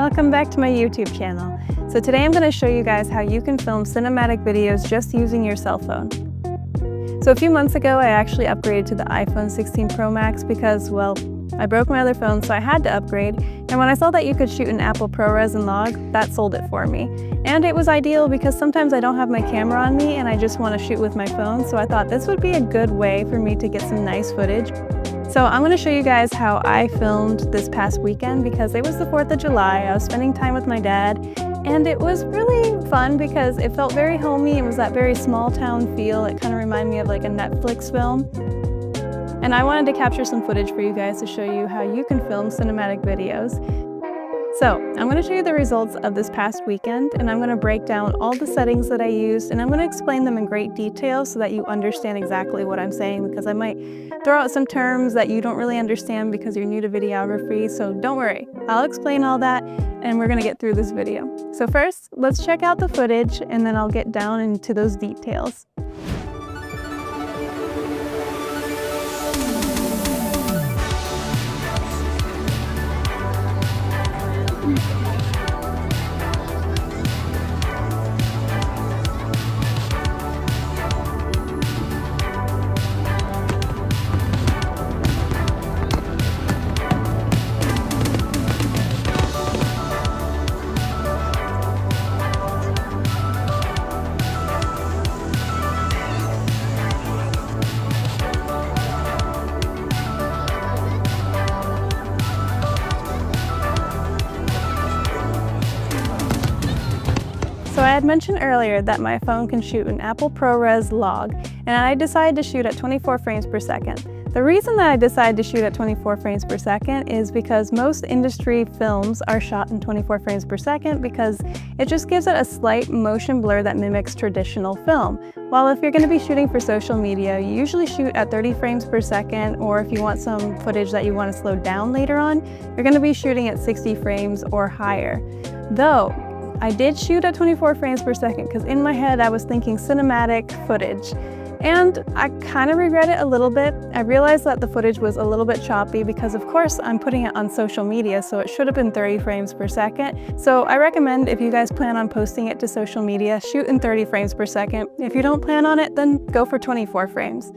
welcome back to my YouTube channel. So today I'm going to show you guys how you can film cinematic videos just using your cell phone. So a few months ago I actually upgraded to the iPhone 16 Pro Max because, well, I broke my other phone, so I had to upgrade, and when I saw that you could shoot in Apple ProRes and log, that sold it for me. And it was ideal because sometimes I don't have my camera on me and I just want to shoot with my phone, so I thought this would be a good way for me to get some nice footage. So I'm going to show you guys how I filmed this past weekend because it was the 4th of July, I was spending time with my dad, and it was really fun because it felt very homey. It was that very small town feel. It kind of reminded me of like a Netflix film. And I wanted to capture some footage for you guys to show you how you can film cinematic videos. So I'm going to show you the results of this past weekend, and I'm going to break down all the settings that I used, and I'm going to explain them in great detail so that you understand exactly what I'm saying, because I might throw out some terms that you don't really understand because you're new to videography, so don't worry. I'll explain all that and we're going to get through this video. So first, let's check out the footage and then I'll get down into those details. So I had mentioned earlier that my phone can shoot an Apple ProRes log, and I decided to shoot at 24 frames per second. The reason that I decided to shoot at 24 frames per second is because most industry films are shot in 24 frames per second because it just gives it a slight motion blur that mimics traditional film. While if you're going to be shooting for social media, you usually shoot at 30 frames per second, or if you want some footage that you want to slow down later on, you're going to be shooting at 60 frames or higher. Though, I did shoot at 24 frames per second because in my head I was thinking cinematic footage. And I kind of regret it a little bit. I realized that the footage was a little bit choppy because of course I'm putting it on social media, so it should have been 30 frames per second. So I recommend if you guys plan on posting it to social media, shoot in 30 frames per second. If you don't plan on it, then go for 24 frames.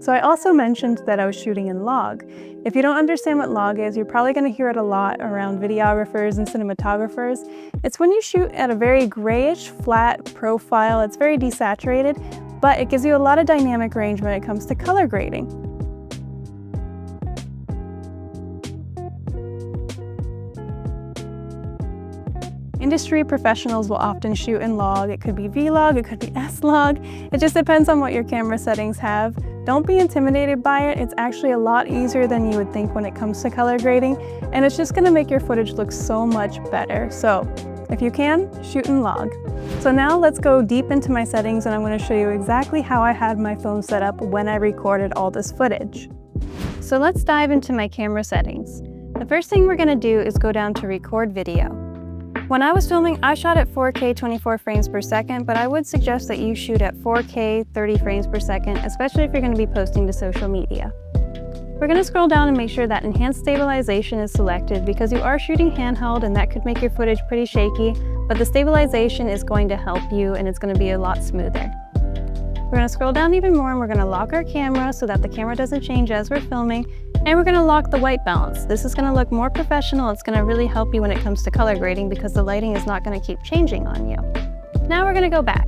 So I also mentioned that I was shooting in log. If you don't understand what log is, you're probably going to hear it a lot around videographers and cinematographers. It's when you shoot at a very grayish, flat profile. It's very desaturated, but it gives you a lot of dynamic range when it comes to color grading. Industry professionals will often shoot in log. It could be V-log, it could be S-log. It just depends on what your camera settings have. Don't be intimidated by it. It's actually a lot easier than you would think when it comes to color grading, and it's just going to make your footage look so much better. So if you can, shoot in log. So now let's go deep into my settings, and I'm going to show you exactly how I had my phone set up when I recorded all this footage. So let's dive into my camera settings. The first thing we're going to do is go down to record video. When I was filming, I shot at 4K 24 frames per second, but I would suggest that you shoot at 4K 30 frames per second, especially if you're going to be posting to social media. We're going to scroll down and make sure that enhanced stabilization is selected because you are shooting handheld and that could make your footage pretty shaky, but the stabilization is going to help you and it's going to be a lot smoother. We're going to scroll down even more and we're going to lock our camera so that the camera doesn't change as we're filming. And we're going to lock the white balance. This is going to look more professional. It's going to really help you when it comes to color grading because the lighting is not going to keep changing on you. Now we're going to go back.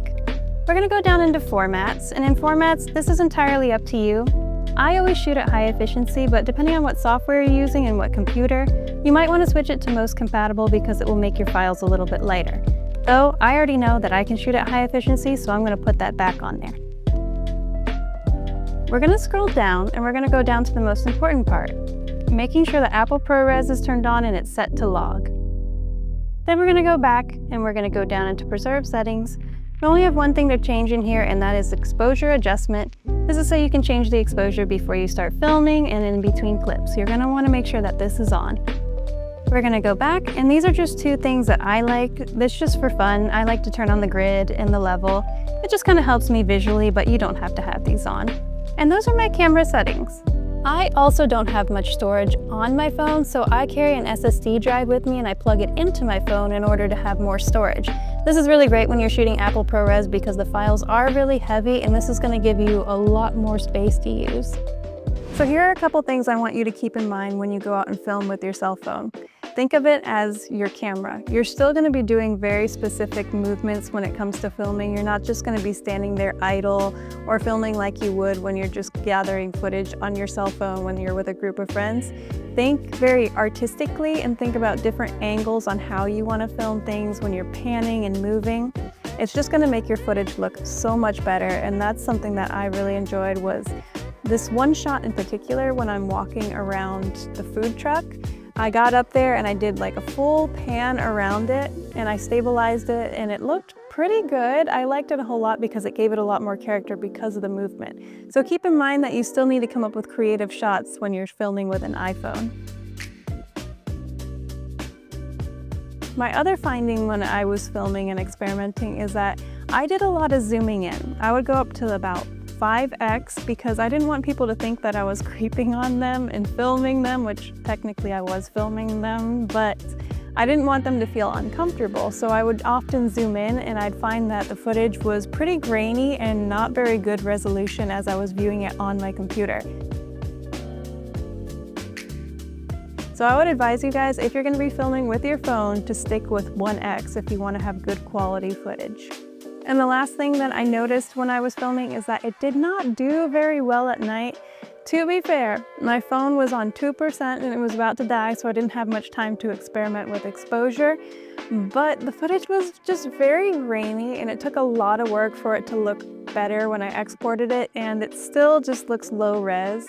We're going to go down into formats, and in formats, this is entirely up to you. I always shoot at high efficiency, but depending on what software you're using and what computer, you might want to switch it to most compatible because it will make your files a little bit lighter. Though I already know that I can shoot at high efficiency, so I'm going to put that back on there. We're going to scroll down and we're going to go down to the most important part, making sure that Apple ProRes is turned on and it's set to log. Then we're going to go back and we're going to go down into preserve settings. We only have one thing to change in here, and that is exposure adjustment. This is so you can change the exposure before you start filming and in between clips. You're going to want to make sure that this is on. We're going to go back, and these are just two things that I like. This just for fun. I like to turn on the grid and the level. It just kind of helps me visually, but you don't have to have these on. And those are my camera settings. I also don't have much storage on my phone, so I carry an SSD drive with me and I plug it into my phone in order to have more storage. This is really great when you're shooting Apple ProRes because the files are really heavy and this is going to give you a lot more space to use. So here are a couple things I want you to keep in mind when you go out and film with your cell phone. Think of it as your camera. You're still going to be doing very specific movements when it comes to filming. You're not just going to be standing there idle or filming like you would when you're just gathering footage on your cell phone when you're with a group of friends. Think very artistically and think about different angles on how you want to film things when you're panning and moving. It's just going to make your footage look so much better, and that's something that I really enjoyed was this one shot in particular when I'm walking around the food truck. I got up there and I did like a full pan around it and I stabilized it and it looked pretty good. I liked it a whole lot because it gave it a lot more character because of the movement. So keep in mind that you still need to come up with creative shots when you're filming with an iPhone. My other finding when I was filming and experimenting is that I did a lot of zooming in. I would go up to about 5x because I didn't want people to think that I was creeping on them and filming them, which technically I was filming them, but I didn't want them to feel uncomfortable. So I would often zoom in and I'd find that the footage was pretty grainy and not very good resolution as I was viewing it on my computer. So I would advise you guys, if you're going to be filming with your phone, to stick with 1x if you want to have good quality footage. And the last thing that I noticed when I was filming is that it did not do very well at night. To be fair, my phone was on 2% and it was about to die, so I didn't have much time to experiment with exposure. But the footage was just very grainy and it took a lot of work for it to look better when I exported it, and it still just looks low res.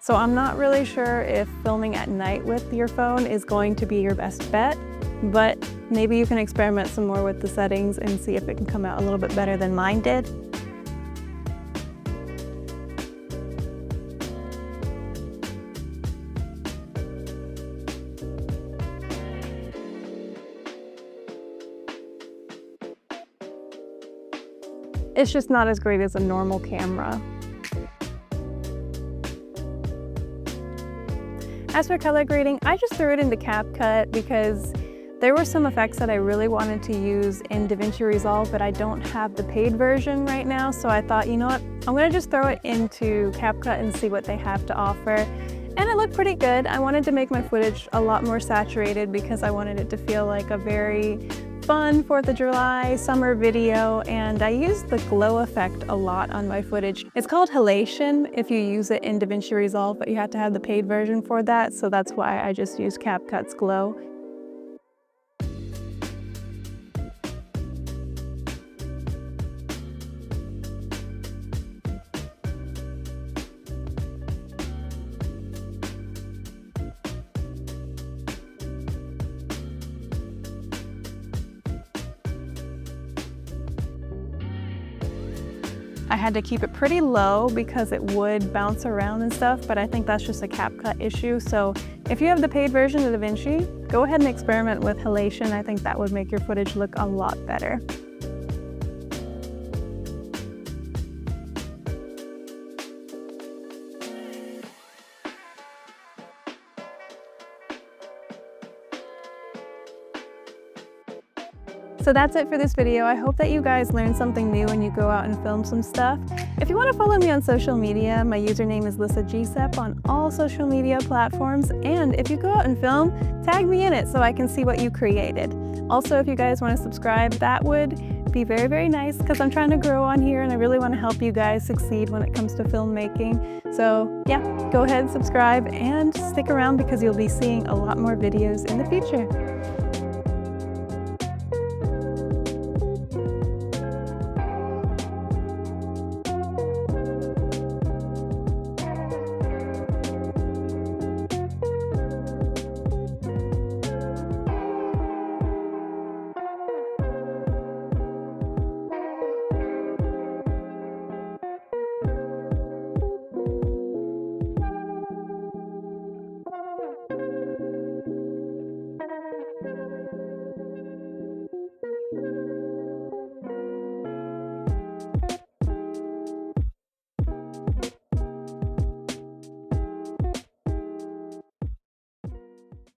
So I'm not really sure if filming at night with your phone is going to be your best bet, but maybe you can experiment some more with the settings and see if it can come out a little bit better than mine did. It's just not as great as a normal camera. As for color grading, I just threw it into CapCut because there were some effects that I really wanted to use in DaVinci Resolve, but I don't have the paid version right now, so I thought, you know what, I'm gonna just throw it into CapCut and see what they have to offer. And it looked pretty good. I wanted to make my footage a lot more saturated because I wanted it to feel like a very fun 4th of July summer video, and I used the glow effect a lot on my footage. It's called halation if you use it in DaVinci Resolve, but you have to have the paid version for that, so that's why I just use CapCut's glow. I had to keep it pretty low because it would bounce around and stuff, but I think that's just a CapCut issue. So if you have the paid version of DaVinci, go ahead and experiment with halation. I think that would make your footage look a lot better. So that's it for this video. I hope that you guys learned something new when you go out and film some stuff. If you want to follow me on social media, my username is lyssagsep on all social media platforms. And if you go out and film, tag me in it so I can see what you created. Also, if you guys want to subscribe, that would be very, very nice because I'm trying to grow on here and I really want to help you guys succeed when it comes to filmmaking. So yeah, go ahead, subscribe, and stick around because you'll be seeing a lot more videos in the future.